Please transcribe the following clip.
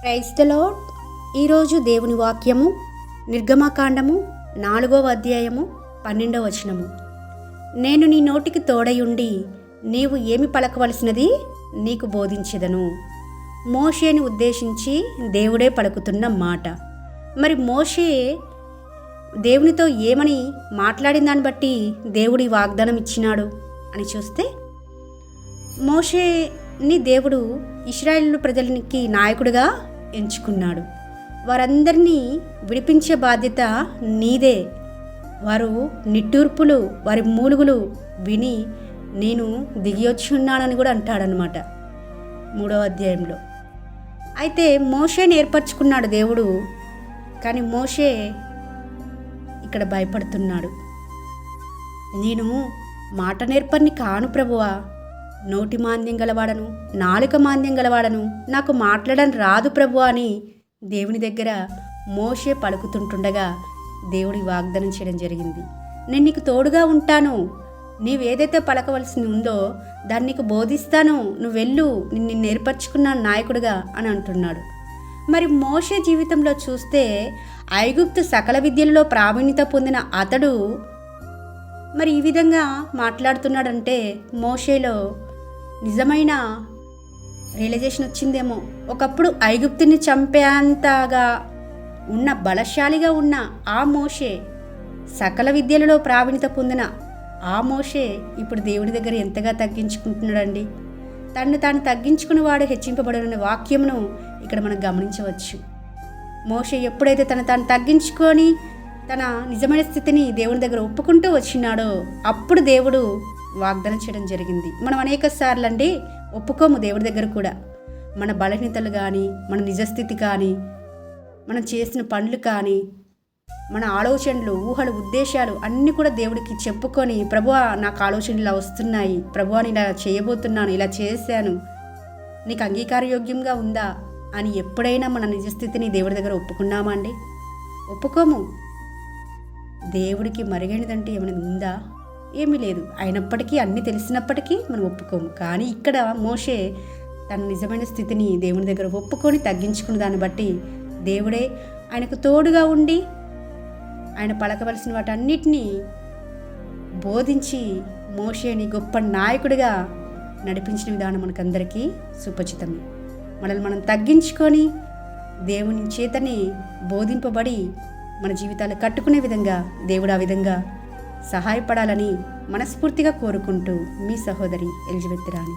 Praise the lord. ఈరోజు దేవుని వాక్యము నిర్గమకాండము 4వ అధ్యాయము 12వ వచనము. నేను నీ నోటికి తోడయుండి నీవు ఏమి పలకవలసినది నీకు బోధించెదను. మోషేని ఉద్దేశించి దేవుడే పలుకుతున్న మాట. మరి మోషే దేవునితో ఏమని మాట్లాడిన దాన్ని బట్టి దేవుడి వాగ్దానం ఇచ్చినాడు అని చూస్తే, మోషేని దేవుడు ఇశ్రాయేలు ప్రజలకి నాయకుడిగా ఎంచుకున్నాడు. వారందరినీ విడిపించే బాధ్యత నీదే. వారు నిట్టూర్పులు, వారి మూలుగులు విని నేను దిగివచ్చి ఉన్నానని కూడా అంటాడనమాట 3వ అధ్యాయంలో. అయితే మోషేని ఏర్పరచుకున్నాడు దేవుడు, కానీ మోషే ఇక్కడ భయపడుతున్నాడు. నేను మాట నేర్పరిని కాను ప్రభువా, నోటి మాంద్యం గలవాడను, నాలుక మాంద్యం గలవాడను, నాకు మాట్లాడడం రాదు ప్రభువా అని దేవుని దగ్గర మోషే పలుకుతుంటుండగా దేవుడి వాగ్దానం చేయడం జరిగింది. నేను నీకు తోడుగా ఉంటాను, నీవేదైతే పలకవలసి ఉందో దాన్ని నీకు బోధిస్తాను, నువ్వు వెళ్ళు, నిన్ను ఏర్పరచుకున్నాను నాయకుడిగా అని అంటున్నాడు. మరి మోషే జీవితంలో చూస్తే ఐగుప్తు సకల విద్యలలో ప్రావీణ్యత పొందిన అతడు మరి ఈ విధంగా మాట్లాడుతున్నాడంటే మోషేలో నిజమైన రియలైజేషన్ వచ్చిందేమో. ఒకప్పుడు ఐగుప్తుని చంపేంతగా ఉన్న బలశాలిగా ఉన్న ఆ మోషే, సకల విద్యలలో ప్రావీణ్యత పొందిన ఆ మోషే ఇప్పుడు దేవుడి దగ్గర ఎంతగా తగ్గించుకుంటున్నాడండి. తను తాను తగ్గించుకునేవాడు హెచ్చింపబడననే వాక్యమును ఇక్కడ మనం గమనించవచ్చు. మోషే ఎప్పుడైతే తాను తగ్గించుకొని తన నిజమైన స్థితిని దేవుని దగ్గర ఒప్పుకుంటూ వచ్చినాడో అప్పుడు దేవుడు వాగ్దానం చేయడం జరిగింది. మనం అనేక సార్లు అండి ఒప్పుకోము దేవుడి దగ్గర కూడా. మన బలహీనతలు కానీ, మన నిజస్థితి కానీ, మనం చేసిన పనులు కానీ, మన ఆలోచనలు, ఊహలు, ఉద్దేశాలు అన్నీ కూడా దేవుడికి చెప్పుకొని, ప్రభువా నాకు ఆలోచనలు ఇలా వస్తున్నాయి, ప్రభువా నేను ఇలా చేయబోతున్నాను, ఇలా చేశాను, నీకు అంగీకారయోగ్యంగా ఉందా అని ఎప్పుడైనా మన నిజస్థితిని దేవుడి దగ్గర ఒప్పుకున్నామా అండి? ఒప్పుకోము. దేవుడికి మరుగైనదంటే ఏమైనా ఉందా? ఏమీ లేదు. అయినప్పటికీ అన్నీ తెలిసినప్పటికీ మనం ఒప్పుకోము. కానీ ఇక్కడ మోషే తన నిజమైన స్థితిని దేవుని దగ్గర ఒప్పుకొని తగ్గించుకున్న దాన్ని బట్టి దేవుడే ఆయనకు తోడుగా ఉండి ఆయన పలకవలసిన వాటన్నిటినీ బోధించి మోషేని గొప్ప నాయకుడిగా నడిపించిన విధానం మనకందరికీ సుపరిచితమే. మనల్ని మనం తగ్గించుకొని దేవుని చేతనే బోధింపబడి మన జీవితాలు కట్టుకునే విధంగా దేవుడు ఆ విధంగా సహాయపడాలని మనస్ఫూర్తిగా కోరుకుంటూ మీ సహోదరి ఎలిజబెత్ రాణి.